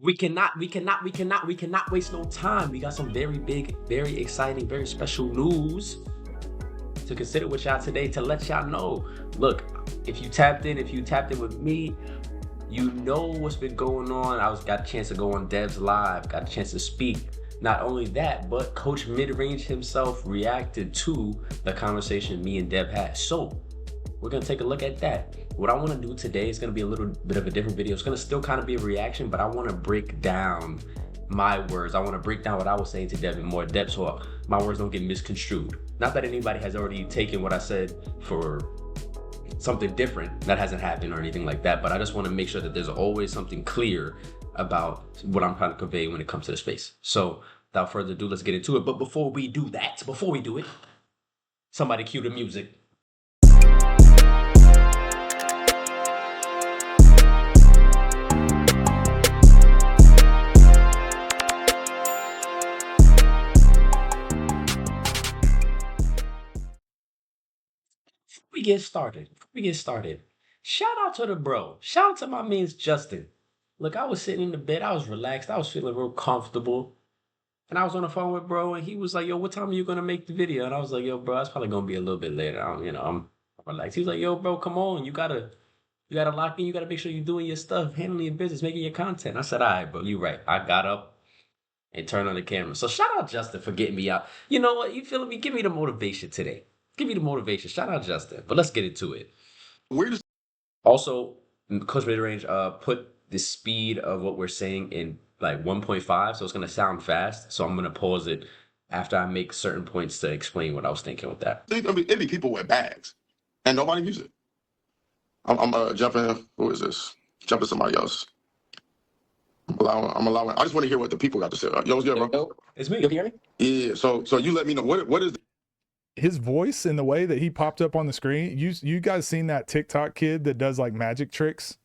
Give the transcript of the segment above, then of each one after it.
we cannot waste no time. We got some very big, very exciting, very special news to consider with y'all today to let y'all know. Look, if you tapped in with me, you know what's been going on. Got a chance to go on Dev's Live, got a chance to speak. Not only that, but Coach Midrange himself reacted to the conversation me and Dev had. So we're gonna take a look at that. What I wanna do today is gonna be a little bit of a different video. It's gonna still kind of be a reaction, but I wanna break down my words. I wanna break down what I was saying to Dev in more depth so my words don't get misconstrued. Not that anybody has already taken what I said for something different. That hasn't happened or anything like that, but I just wanna make sure that there's always something clear about what I'm trying to convey when it comes to the space. So without further ado, let's get into it. But before we do it, somebody cue the music. We get started. Shout out to the bro. Shout out to my man's Justin. Look, I was sitting in the bed. I was relaxed. I was feeling real comfortable. And I was on the phone with bro, and he was like, "Yo, what time are you gonna make the video?" And I was like, "Yo, bro, it's probably gonna be a little bit later. I'm relaxed." He was like, "Yo, bro, come on. You gotta lock in. You gotta make sure you're doing your stuff, handling your business, making your content." I said, "All right, bro, you right." I got up and turned on the camera. So shout out Justin for getting me out. You know what? You feeling me? Give me the motivation today. Give me the motivation. Shout out Justin. But let's get into it. Also, Coach Midrange put the speed of what we're saying in like 1.5, so it's gonna sound fast. So I'm gonna pause it after I make certain points to explain what I was thinking with that. I mean, it'd be people with bags, and nobody use it. I'm jumping. Who is this? Jumping somebody else. I'm allowing. I just want to hear what the people got to say. Yo, what's good, bro? Yo, it's me. You hear me? Yeah. So you let me know what is his voice and the way that he popped up on the screen. You guys seen that TikTok kid that does like magic tricks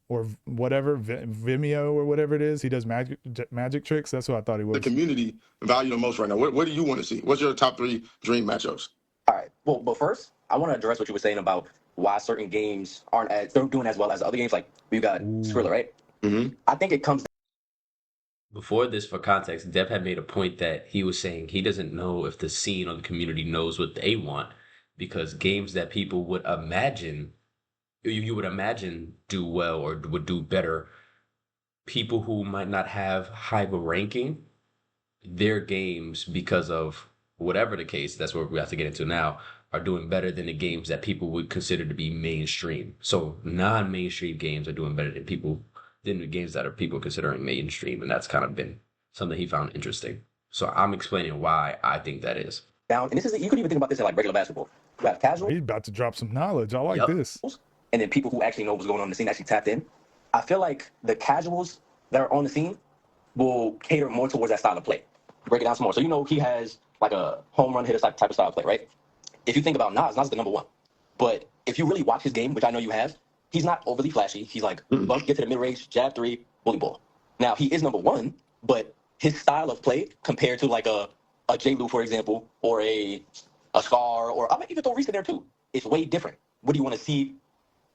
or whatever, Vimeo or whatever it is? He does magic tricks. That's what I thought he was. the community value the most right now? What do you want to see? What's your top 3 dream matchups? All right. Well, but first, I want to address what you were saying about why certain games aren't doing as well as other games. Like you got Skrilla, right? Mm-hmm. I think it comes. Before this, for context, Dev had made a point that he was saying he doesn't know if the scene or the community knows what they want, because games that people would imagine, you would imagine do well or would do better, people who might not have high of a ranking, their games, because of whatever the case, that's what we have to get into now, are doing better than the games that people would consider to be mainstream. So non-mainstream games are doing better than the games that are people considering mainstream, and that's kind of been something he found interesting. So I'm explaining why I think that is. Down, and this is you could even think about this in like regular basketball. You have casual. He's about to drop some knowledge. I like this. And then people who actually know what's going on in the scene actually tapped in. I feel like the casuals that are on the scene will cater more towards that style of play. Break it down some more. So he has like a home run hitter type of style of play, right? If you think about Nas is the number 1. But if you really watch his game, which I know you have, he's not overly flashy. He's like, get to the mid-range, jab 3, bully ball. Now, he is number 1, but his style of play compared to like a J. Lou, for example, or a Scar, or I might even throw Reese in there too, it's way different. What do you want to see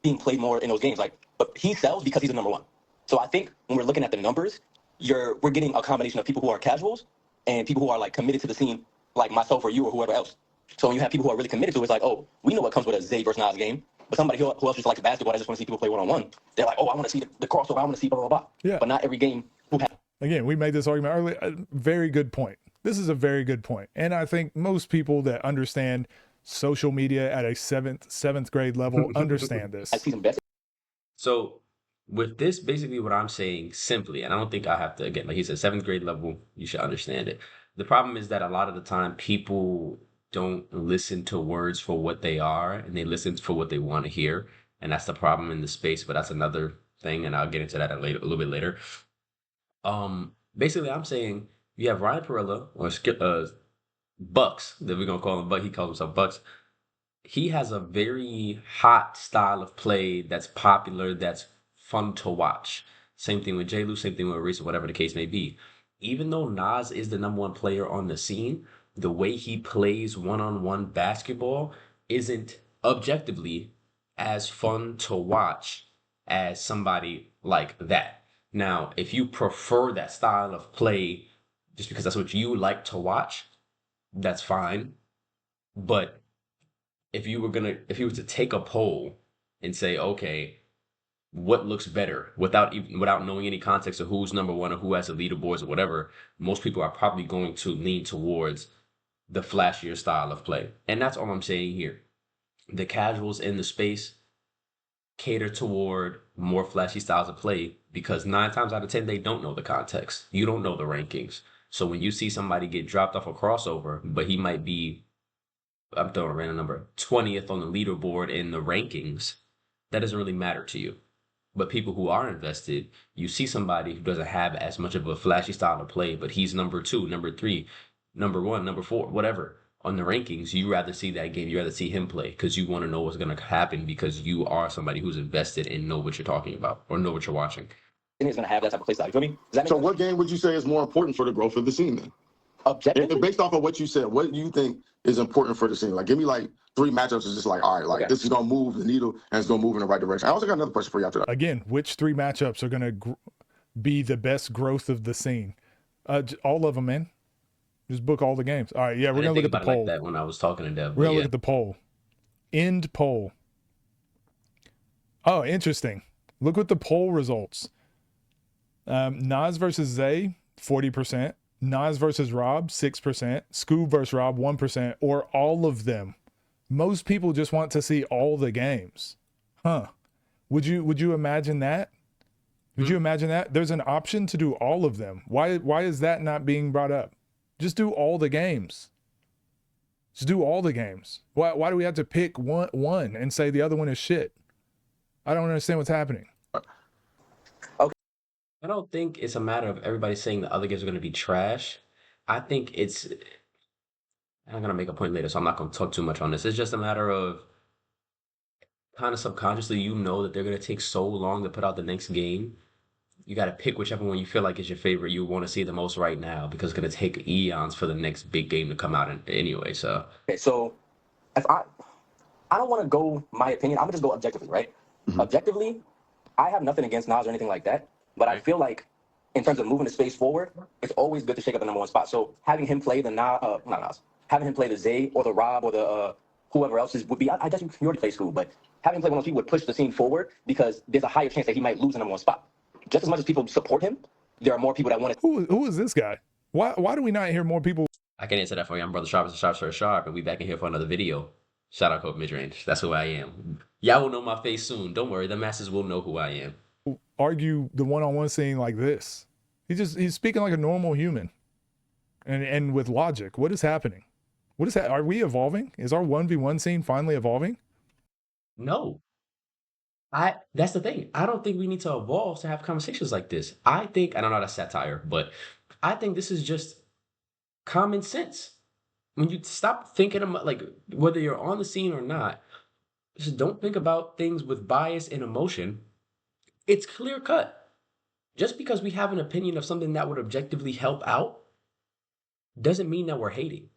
being played more in those games? But he sells because he's the number 1. So I think when we're looking at the numbers, we're getting a combination of people who are casuals and people who are like committed to the scene, like myself or you or whoever else. So when you have people who are really committed to it, it's like, oh, we know what comes with a Zay versus Nas game. But somebody who else just likes basketball, I just want to see people play one-on-one. They're like, oh, I want to see the crossover. I want to see blah, blah, blah. Yeah. But not every game who has. Again, we made this argument earlier. Very good point. This is a very good point. And I think most people that understand social media at a seventh grade level understand this. I see some best. So with this, basically what I'm saying simply, and I don't think I have to, again, like he said, 7th grade level, you should understand it. The problem is that a lot of the time people don't listen to words for what they are, and they listen for what they want to hear. And that's the problem in the space, but that's another thing, and I'll get into that a little bit later. Basically, I'm saying you have Ryan Perella, or Bucks, that we're going to call him, but he calls himself Bucks. He has a very hot style of play that's popular, that's fun to watch. Same thing with J. Lou, same thing with Reese, whatever the case may be. Even though Nas is the number 1 player on the scene, the way he plays one-on-one basketball isn't objectively as fun to watch as somebody like that. Now, if you prefer that style of play just because that's what you like to watch, that's fine. But if you were to take a poll and say, okay, what looks better without knowing any context of who's number one or who has the leaderboards or whatever, most people are probably going to lean towards the flashier style of play. And that's all I'm saying here. The casuals in the space cater toward more flashy styles of play because 9 times out of 10 they don't know the context. You don't know the rankings. So when you see somebody get dropped off a crossover, but he might be, I'm throwing a random number, 20th on the leaderboard in the rankings, that doesn't really matter to you. But people who are invested, you see somebody who doesn't have as much of a flashy style of play, but he's number 2, number 3, number 1, number 4, whatever on the rankings. You rather see that game. You rather see him play because you want to know what's going to happen because you are somebody who's invested and know what you're talking about or know what you're watching. And he's going to have that type of play style. You feel me? Does that make So sense? what game would you say is more important for the growth of the scene then? Objectively? Based off of what you said, what do you think is important for the scene? Like, give me like 3 matchups. Is just like, all right, like Okay. this is gonna move the needle and it's gonna move in the right direction. I also got another question for you after that. Again, which 3 matchups are going to be the best growth of the scene? All of them, man. Just book all the games. All right, yeah, we're I going didn't to look think at the about it poll. like that when I was talking to Dev. We're But going to yeah, look at the poll. End poll. Oh, interesting. Look at the poll results. Nas versus Zay, 40%. Nas versus Rob, 6%. Scoob versus Rob, 1%. Or all of them. Most people just want to see all the games. Huh. Would you imagine that? Would you imagine that? There's an option to do all of them. Why is that not being brought up? Just do all the games. Just do all the games. Why do we have to pick one and say the other one is shit? I don't understand what's happening. I don't think it's a matter of everybody saying the other games are going to be trash. I think I'm going to make a point later, so I'm not going to talk too much on this. It's just a matter of kind of subconsciously, you know that they're going to take so long to put out the next game. You got to pick whichever one you feel like is your favorite, you want to see the most right now because it's going to take eons for the next big game to come out anyway. So, Okay, so if I don't want to go my opinion. I'm gonna just go objectively, right? Mhm. Objectively, I have nothing against Nas or anything like that, but I Right. feel like in terms of moving the space forward, it's always good to shake up the number one spot. So having him play the not Nas, having him play the Zay or the Rob or the whoever else would be. I guess you already play school, but having him play one of those people would push the scene forward because there's a higher chance that he might lose the number one spot. Just as much as people support him, there are more people that want to. Who is this guy? Why do we not hear more people? I can answer that for you. I'm Brother Sharp, Sharp, and we back in here for another video. Shout out Code Midrange. That's who I am. Y'all will know my face soon. Don't worry, the masses will know who I am. Argue the one-on-one scene like this? He's speaking like a normal human, and with logic. What is happening? What is that? Are we evolving? Is our 1v1 scene finally evolving? No. That's the thing. I don't think we need to evolve to have conversations like this. I don't know that's satire, but I think this is just common sense. When you stop thinking about like whether you're on the scene or not, just don't think about things with bias and emotion. It's clear cut. Just because we have an opinion of something that would objectively help out doesn't mean that we're hating.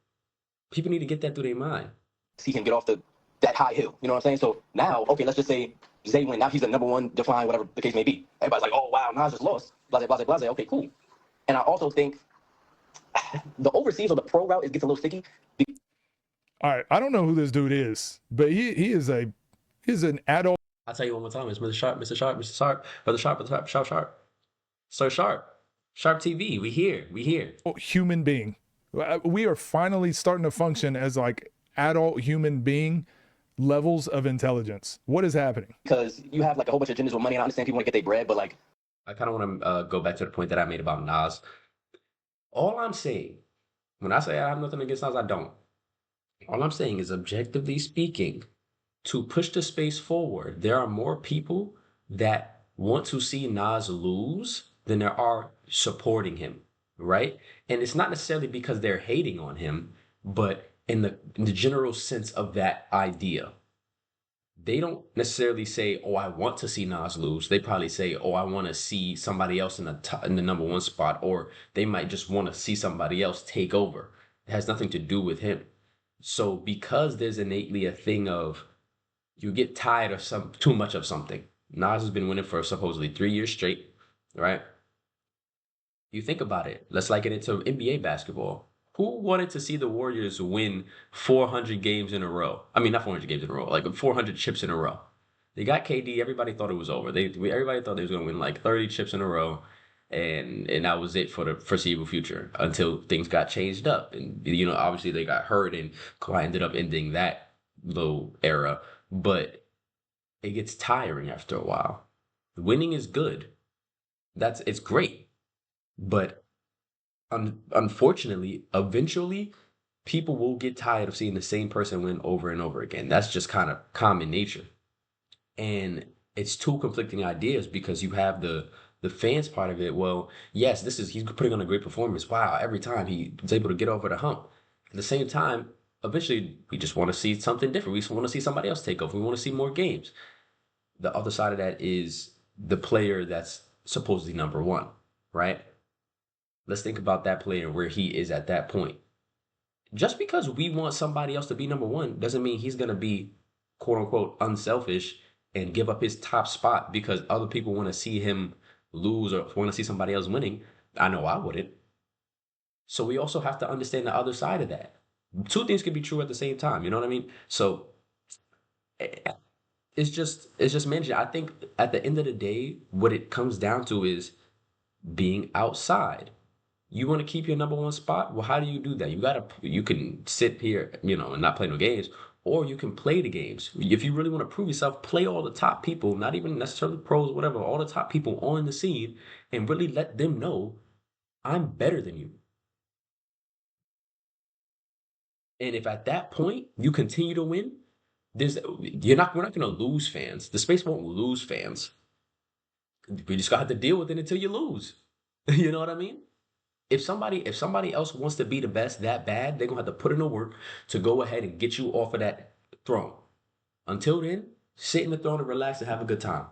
People need to get that through their mind. See him get off that high hill. You know what I'm saying? So now, okay, let's just say Zay win. Now he's the number one defined, whatever the case may be. Everybody's like, oh wow, Nas just lost. Blase, blase, blase. Okay, cool. And I also think the overseas or the pro route gets a little sticky. All right, I don't know who this dude is, but he's an adult I'll tell you one more time. It's Mr. Sharp, Mr. Sharp, Mr. Sharp, Brother Sharp, Brother Sharp, Sharp, Sharp. Sir Sharp. Sharp TV. We here. human being. We are finally starting to function as like adult human being levels of intelligence. What is happening? Because you have like a whole bunch of genders with money, and I understand people want to get their bread, but like, I kind of want to go back to the point that I made about Nas. All I'm saying, when I say I have nothing against Nas, I don't. All I'm saying is, objectively speaking, to push the space forward, there are more people that want to see Nas lose than there are supporting him, right? And it's not necessarily because they're hating on him, but in the general sense of that idea. They don't necessarily say, "Oh, I want to see Nas lose." They probably say, "Oh, I want to see somebody else in the number one spot," or they might just want to see somebody else take over. It has nothing to do with him. So because there's innately a thing of you get tired of too much of something. Nas has been winning for supposedly 3 years straight. right? You think about it. Let's like get into NBA basketball. Who wanted to see the Warriors win 400 games in a row? I mean, not 400 games in a row, like 400 chips in a row. They got KD. Everybody thought it was over. Everybody thought they was going to win like 30 chips in a row, and that was it for the foreseeable future until things got changed up. And obviously they got hurt, and Kawhi ended up ending that little era. But it gets tiring after a while. Winning is good. It's great, but unfortunately, eventually, people will get tired of seeing the same person win over and over again. That's just kind of common nature. And it's two conflicting ideas because you have the fans part of it. Well, yes, he's putting on a great performance. Wow, every time he was able to get over the hump. At the same time, eventually we just want to see something different. We just want to see somebody else take over. We want to see more games. The other side of that is the player that's supposedly number one, right? Let's think about that player where he is at that point. Just because we want somebody else to be number one doesn't mean he's going to be quote unquote unselfish and give up his top spot because other people want to see him lose or want to see somebody else winning. I know I wouldn't. So we also have to understand the other side of that. Two things can be true at the same time. You know what I mean? So eh, it's just mentioned. I think at the end of the day, what it comes down to is being outside. You want to keep your number one spot? Well, how do you do that? You can sit here, and not play no games, or you can play the games. If you really want to prove yourself, play all the top people, not even necessarily pros, whatever, all the top people on the scene, and really let them know I'm better than you. And if at that point you continue to win, we're not going to lose fans. The space won't lose fans. We just gotta have to deal with it until you lose. You know what I mean? If somebody else wants to be the best that bad, they're gonna have to put in the work to go ahead and get you off of that throne. Until then, sit in the throne and relax and have a good time.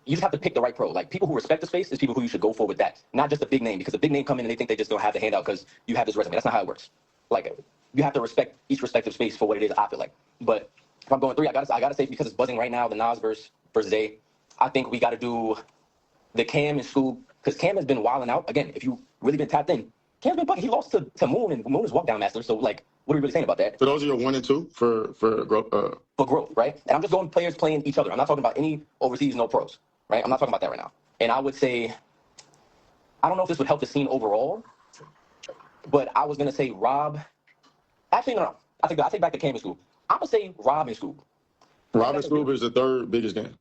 You just have to pick the right pro. Like people who respect the space is people who you should go for with that, not just a big name. Because a big name come in and they think they just don't have the handout because you have this resume. That's not how it works. Like you have to respect each respective space for what it is. I feel like, but if I'm going three, I gotta say because it's buzzing right now. The Nas versus A. I think we got to do the Cam and Scoob because Cam has been wilding out. Again, if you really been tapped in, Cam's been bugging. He lost to Moon and Moon is walk down master. So like, what are we really saying about that? So those are your 1 and 2 for growth. For growth, right? And I'm just going players playing each other. I'm not talking about any overseas, no pros, right? I'm not talking about that right now. And I would say, I don't know if this would help the scene overall, but I was gonna say Rob. Actually, no. I take back the Cam and Scoob. I'm gonna say Rob and Scoob. Robin Scoob is the third biggest game.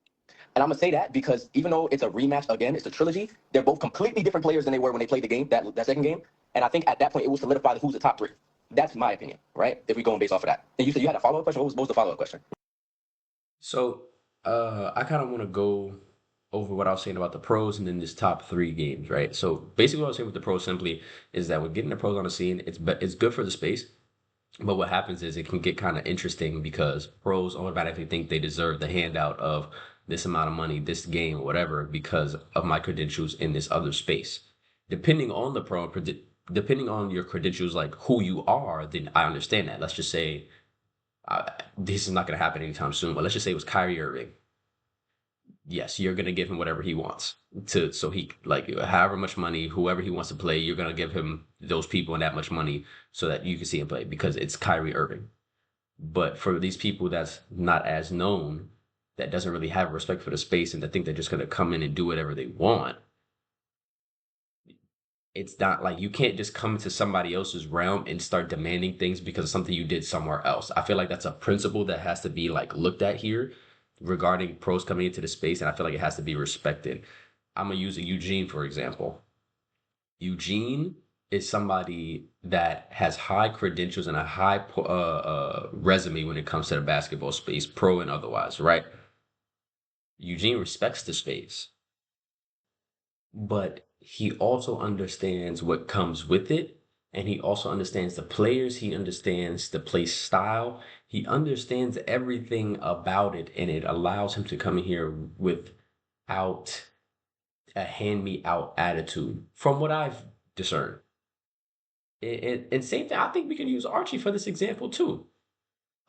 And I'm gonna say that because even though it's a rematch again, it's a trilogy. They're both completely different players than they were when they played the game that second game. And I think at that point it will solidify who's the top three. That's my opinion, right? If we're going based off of that. And you said you had a follow up question. What was the follow up question? So I kind of want to go over what I was saying about the pros and then this top three games, right? So basically, what I was saying with the pros simply is that with getting the pros on the scene, it's good for the space. But what happens is it can get kind of interesting because pros automatically think they deserve the handout of this amount of money, this game, whatever, because of my credentials in this other space. Depending on the pro, depending on your credentials, like who you are, then I understand that. Let's just say this is not going to happen anytime soon, but let's just say it was Kyrie Irving. Yes, you're going to give him whatever he wants so he like however much money, whoever he wants to play, you're going to give him those people and that much money so that you can see him play because it's Kyrie Irving. But for these people that's not as known, that doesn't really have respect for the space and that think they're just going to come in and do whatever they want, it's not like you can't just come to somebody else's realm and start demanding things because of something you did somewhere else. I feel like that's a principle that has to be like looked at here regarding pros coming into the space, and I feel like it has to be respected. I'm gonna use a Eugene for example. Eugene is somebody that has high credentials and a high resume when it comes to the basketball space, pro and otherwise, right? Eugene respects the space, but he also understands what comes with it. And he also understands the players. He understands the play style. He understands everything about it. And it allows him to come in here without a hand me out attitude, from what I've discerned. And same thing, I think we can use Archie for this example too.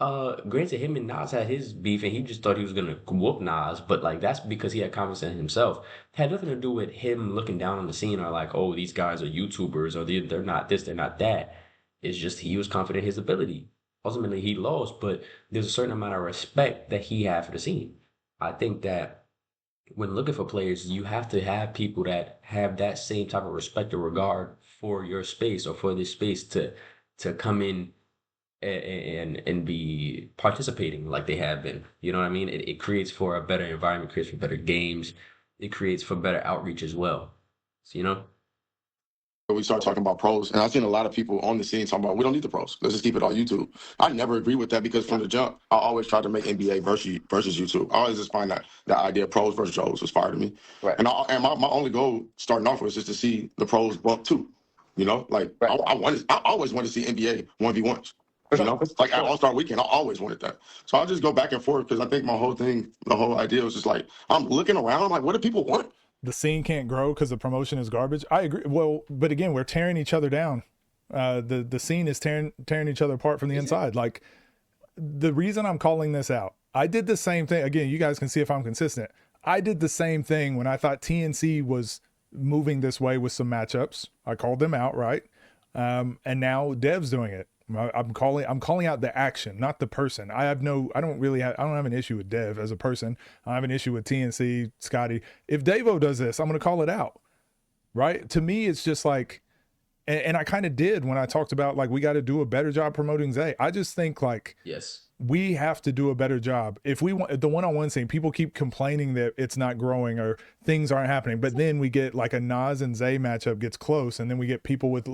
Granted, him and Nas had his beef, and he just thought he was gonna whoop Nas, but like that's because he had confidence in himself. It had nothing to do with him looking down on the scene or like, oh, these guys are YouTubers or they're not this, they're not that. It's just he was confident in his ability. Ultimately, he lost, but there's a certain amount of respect that he had for the scene. I think that when looking for players, you have to have people that have that same type of respect or regard for your space or for this space to come in and be participating like they have been. You know what I mean? It creates for a better environment, creates for better games, it creates for better outreach as well. So, you know? We start talking about pros, and I've seen a lot of people on the scene talking about we don't need the pros. Let's just keep it on YouTube. I never agree with that because from the jump, I always tried to make NBA versus YouTube. I always just find that idea of pros versus Joes was fire to me. Right. And my only goal starting off was just to see the pros bump too. You know, like Right. I always wanted to see NBA 1v1s. For You sure. know, For like at sure. All-Star Weekend, I always wanted that. So I'll just go back and forth because I think my whole thing, the whole idea was just like I'm looking around, I'm like, what do people want? The scene can't grow because the promotion is garbage. I agree. Well, but again, we're tearing each other down. The scene is tearing each other apart from the inside. Like the reason I'm calling this out, I did the same thing. Again, you guys can see if I'm consistent. I did the same thing when I thought TNC was moving this way with some matchups. I called them out, right? And now Dev's doing it. I'm calling out the action, not the person. I don't have an issue with Dev as a person. I have an issue with TNC, Scotty. If Davo does this, I'm going to call it out, right? To me, it's just like, and I kind of did when I talked about like we got to do a better job promoting Zay. I just think like Yes. we have to do a better job. If we want the one-on-one scene, people keep complaining that it's not growing or things aren't happening. But then we get like a Nas and Zay matchup gets close. And then we get people with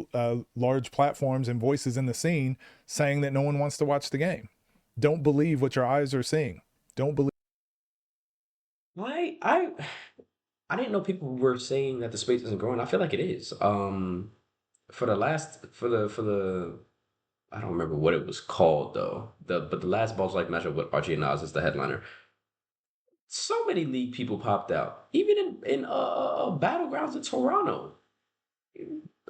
large platforms and voices in the scene saying that no one wants to watch the game. Don't believe what your eyes are seeing. Don't believe. I didn't know people were saying that the space isn't growing. I feel like it is. For the I don't remember what it was called though. But the last Balls Like matchup with Archie and Nas is the headliner. So many league people popped out, even in battlegrounds in Toronto.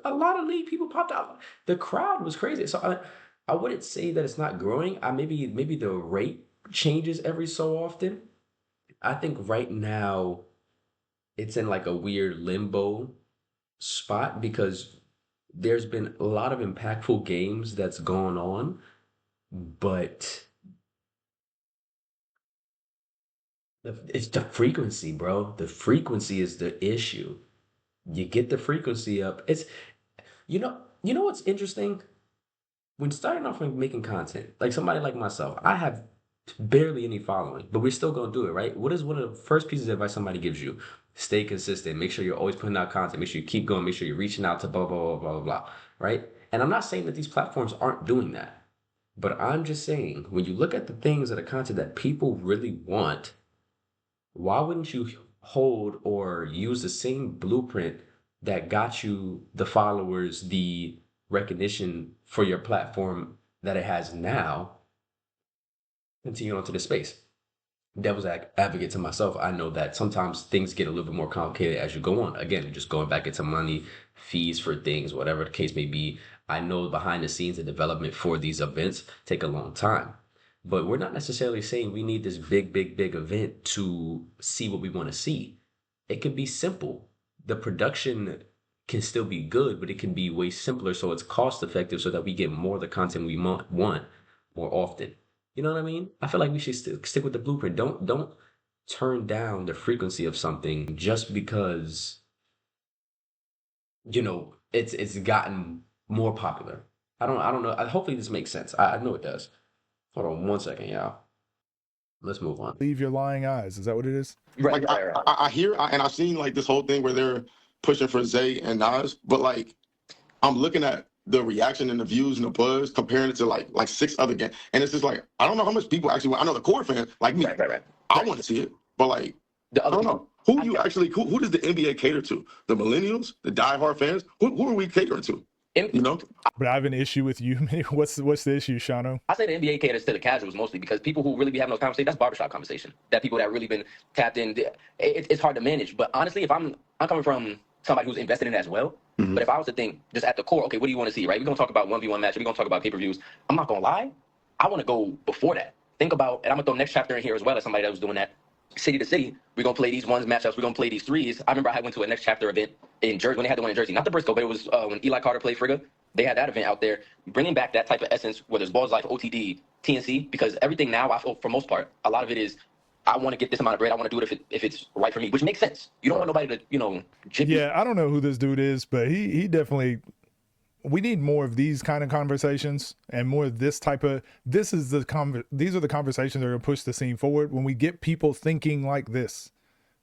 A lot of league people popped out. The crowd was crazy. So I wouldn't say that it's not growing. I maybe the rate changes every so often. I think right now it's in like a weird limbo spot because there's been a lot of impactful games that's gone on, but it's the frequency, bro. The frequency is the issue. You get the frequency up. You know what's interesting? When starting off and making content, like somebody like myself, I have barely any following, but we're still gonna do it, right? What is one of the first pieces of advice somebody gives you? Stay consistent. Make sure you're always putting out content. Make sure you keep going. Make sure you're reaching out to blah blah blah blah blah blah. Right? And I'm not saying that these platforms aren't doing that, but I'm just saying when you look at the things that are content that people really want, why wouldn't you hold or use the same blueprint that got you the followers, the recognition for your platform that it has now, continue onto the space? Devil's advocate to myself, I know that sometimes things get a little bit more complicated as you go on. Again, just going back into money, fees for things, whatever the case may be. I know behind the scenes, the development for these events take a long time. But we're not necessarily saying we need this big, big, big event to see what we want to see. It can be simple. The production can still be good, but it can be way simpler so it's cost effective so that we get more of the content we want more often. You know what I mean? I feel like we should stick with the blueprint. Don't turn down the frequency of something just because it's gotten more popular. I don't know. Hopefully this makes sense. I know it does. Hold on one second, y'all. Let's move on. Leave your lying eyes. Is that what it is? Right. Like Right. I hear and I've seen like this whole thing where they're pushing for Zay and Nas, but like I'm looking at the reaction and the views and the buzz, comparing it to like 6 other games, and it's just like I don't know how much people actually want. I know the core fans like me, Right. I want to see it, but like The I other don't know who does the NBA cater to? The millennials, the diehard fans. Who are we catering to? You know, But I have an issue with you. What's the issue, Shano? I say the NBA caters to the casuals mostly because people who really be having those conversations, that's barbershop conversation. That people that really been tapped in, it's hard to manage. But honestly, if I'm coming from somebody who's invested in it as well, but if I was to think just at the core, okay, what do you want to see, right? We're going to talk about 1v1 matches. We're going to talk about pay-per-views. I'm not going to lie. I want to go before that. Think about, and I'm gonna throw next chapter in here as well as somebody that was doing that. City to city, we're gonna play these ones matchups. We're gonna play these threes. I remember I went to a next chapter event in Jersey when they had the one in Jersey, not the Briscoe, but it was when Eli Carter played Frigga. They had that event out there, bringing back that type of essence, whether it's balls like OTD, TNC, because everything now, I feel for most part, a lot of it is, I want to get this amount of bread. I want to do it if it's right for me, which makes sense. You don't want nobody to, jip you. Yeah, I don't know who this dude is, but he definitely. We need more of these kind of conversations and more of this type of. These are the conversations that are going to push the scene forward. When we get people thinking like this,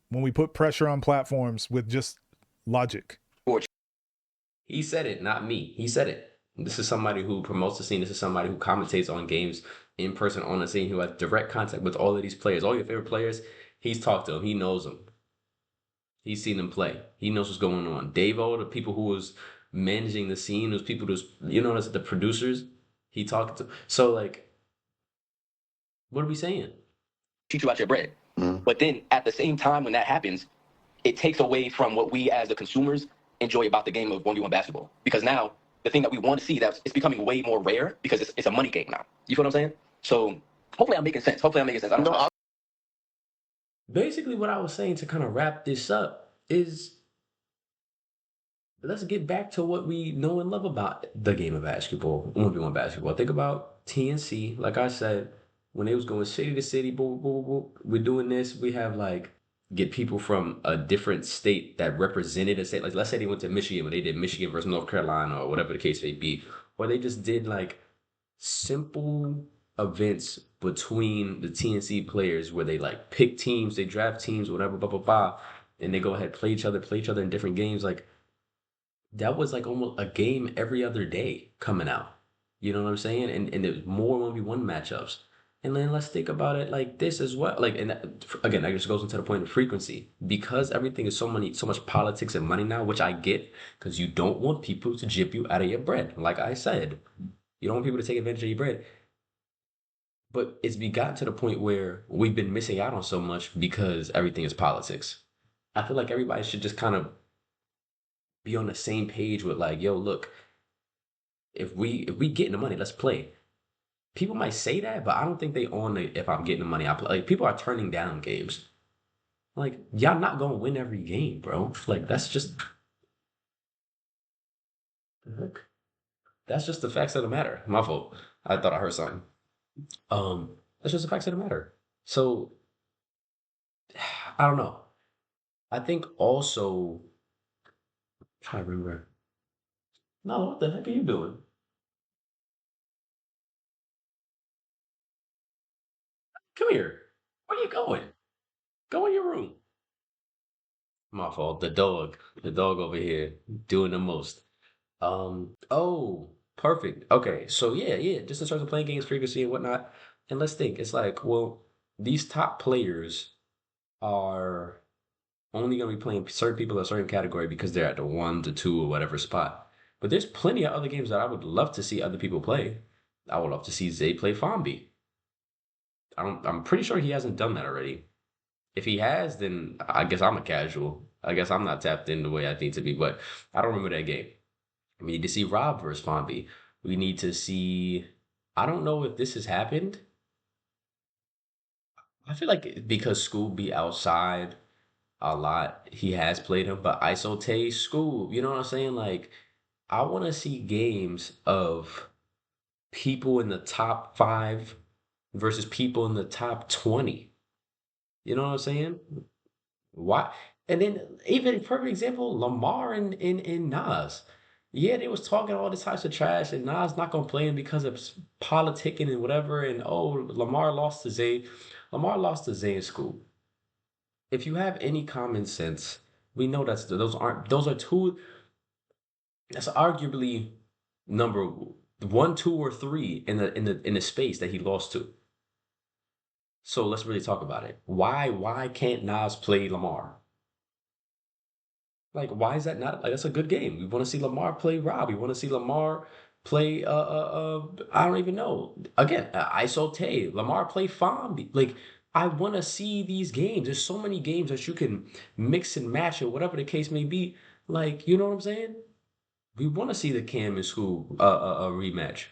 when we put pressure on platforms with just logic. He said it, not me. He said it. This is somebody who promotes the scene. This is somebody who commentates on games in person on the scene, who has direct contact with all of these players, all your favorite players. He's talked to them. He knows them. He's seen them play. He knows what's going on. Davo, the people who was managing the scene, those people who's, as the producers, he talked to. So, like, what are we saying? Cheat you out your bread. Mm. But then at the same time, when that happens, it takes away from what we as the consumers enjoy about the game of 1v1 basketball. Because now the thing that we want to see, that it's becoming way more rare because it's a money game now. You feel what I'm saying? So hopefully I'm making sense. I don't know. Basically, what I was saying to kind of wrap this up is, let's get back to what we know and love about the game of basketball, 1v1 basketball. Think about TNC. Like I said, when they was going city to city, boom, boom, boom, we're doing this. We have get people from a different state that represented a state. Like, let's say they went to Michigan, when they did Michigan versus North Carolina or whatever the case may be, or they just did simple events between the TNC players where they pick teams, they draft teams, whatever, blah blah blah, and they go ahead play each other in different games. That was almost a game every other day coming out. You know what I'm saying? And there's more 1v1 matchups. And then let's think about it like this as well. And again, that just goes into the point of frequency. Because everything is so much politics and money now, which I get, because you don't want people to jip you out of your bread. Like I said, you don't want people to take advantage of your bread. But it's gotten to the point where we've been missing out on so much because everything is politics. I feel like everybody should just kind of be on the same page with yo, look, if we get the money, let's play. People might say that, but I don't think they own the if I'm getting the money, I play. People are turning down games. Y'all not gonna win every game, bro. That's just that's just the facts of the matter. My fault. I thought I heard something. That's just the facts of the matter. So I don't know. I think also, I'm trying to remember. No, what the heck are you doing? Come here. Where you going? Go in your room. My fault. The dog. The dog over here doing the most. Oh, perfect. Okay. So yeah. Just in terms of playing games frequency and whatnot. And let's think. It's well, these top players are only gonna be playing certain people in a certain category because they're at the 1 to 2 or whatever spot. But there's plenty of other games that I would love to see other people play. I would love to see Zay play Fombi. I'm pretty sure he hasn't done that already. If he has, then I guess I'm a casual. I guess I'm not tapped in the way I need to be, but I don't remember that game. We need to see Rob versus Fombi. We need to see. I don't know if this has happened. I feel like because School be outside a lot, he has played him, but ISO Tay, School, you know what I'm saying? I want to see games of people in the top 5 versus people in the top 20. You know what I'm saying? Why? And then even perfect example, Lamar and Nas. Yeah, they was talking all this types of trash, and Nas not gonna play him because of politicking and whatever. And oh, Lamar lost to Zay. Lamar lost to Zay in School. If you have any common sense, we know those are two. That's arguably number 1, 2, or 3 in the space that he lost to. So let's really talk about it. Why can't Nas play Lamar? Why is that not that's a good game? We want to see Lamar play Rob. We want to see Lamar play I don't even know. Again, ISO Tay, Lamar play Fombi. I want to see these games. There's so many games that you can mix and match or whatever the case may be. You know what I'm saying? We want to see the Cam and School rematch.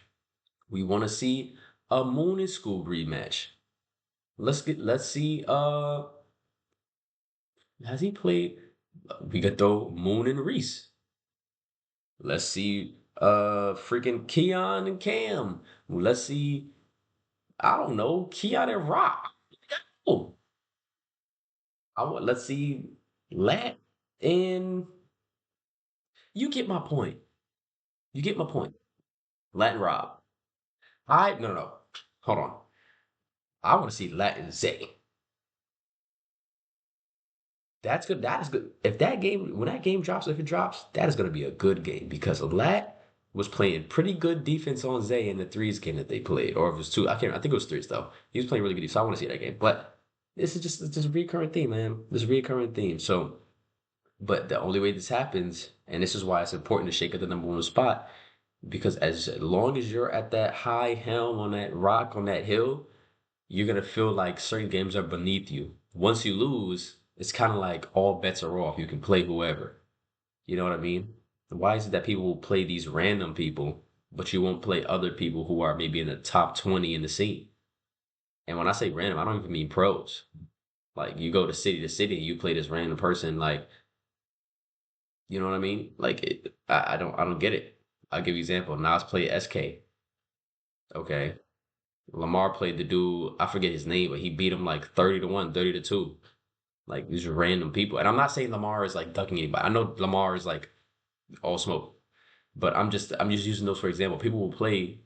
We want to see a Moon and School rematch. Let's see. Has he played? We could throw Moon and Reese. Let's see. Freaking Keon and Cam. Let's see. I don't know. Keon and Rock. Oh, let's see. Lat and you get my point. You get my point. Lat and Rob. No. Hold on. I want to see Lat and Zay. That's good. That is good. If that game, when that game drops, if it drops, that is going to be a good game because Lat was playing pretty good defense on Zay in the threes game that they played, or if it was two, I can't. I think it was threes though. He was playing really good defense. So I want to see that game. But this is just a recurring theme, man. This recurring theme. So, but the only way this happens, and this is why it's important to shake at the number one spot, because as long as you're at that high helm on that rock on that hill, you're gonna feel like certain games are beneath you. Once you lose, it's kind of like all bets are off. You can play whoever. You know what I mean? Why is it that people will play these random people, but you won't play other people who are maybe in the top 20 in the scene? And when I say random, I don't even mean pros. Like you go to city and you play this random person, like, you know what I mean? Like I don't get it. I'll give you an example. Nas played SK. Okay. Lamar played the dude, I forget his name, but he beat him like 30-1, 30-2. Like these are random people. And I'm not saying Lamar is like ducking anybody. I know Lamar is like all smoke. But I'm just using those for example. People will play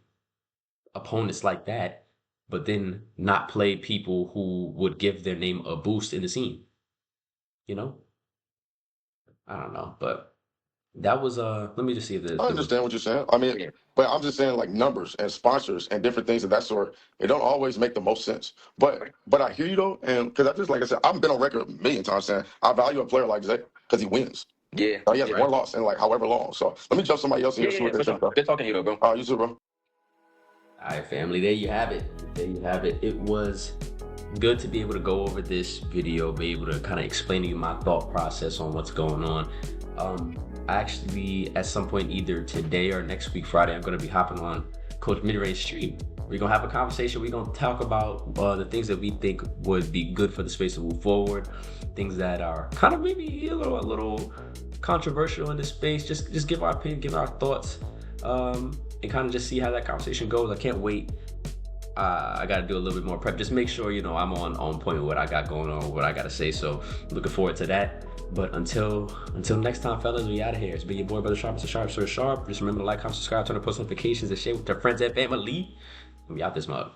opponents like that, but then not play people who would give their name a boost in the scene. You know? I don't know. But that was let me just see if I there was understand what you're saying. I mean, but I'm just saying like numbers and sponsors and different things of that sort. It don't always make the most sense. But I hear you though, and because I just like I said, I've been on record a million times saying I value a player like Zay because he wins. Yeah. He has one loss in like however long. So let me jump somebody else in here. See what they For think. sure. Good talking to you though, bro. You too, bro. All right, family, there you have it. There you have it. It was good to be able to go over this video, be able to kind of explain to you my thought process on what's going on. Actually, at some point, either today or next week, Friday, I'm going to be hopping on Coach Midrange stream. We're going to have a conversation. We're going to talk about the things that we think would be good for the space to move forward, things that are kind of maybe a little controversial in this space. Just give our opinion, give our thoughts, and kind of just see how that conversation goes. I can't wait. I got to do a little bit more prep. Just make sure, I'm on point with what I got going on, what I got to say. So looking forward to that. But until next time, fellas, we out of here. It's been your boy, Brother Sharp, Mr. Sharp, Sir Sharp. Just remember to like, comment, subscribe, turn on post notifications, and share with your friends and family. We out this mug.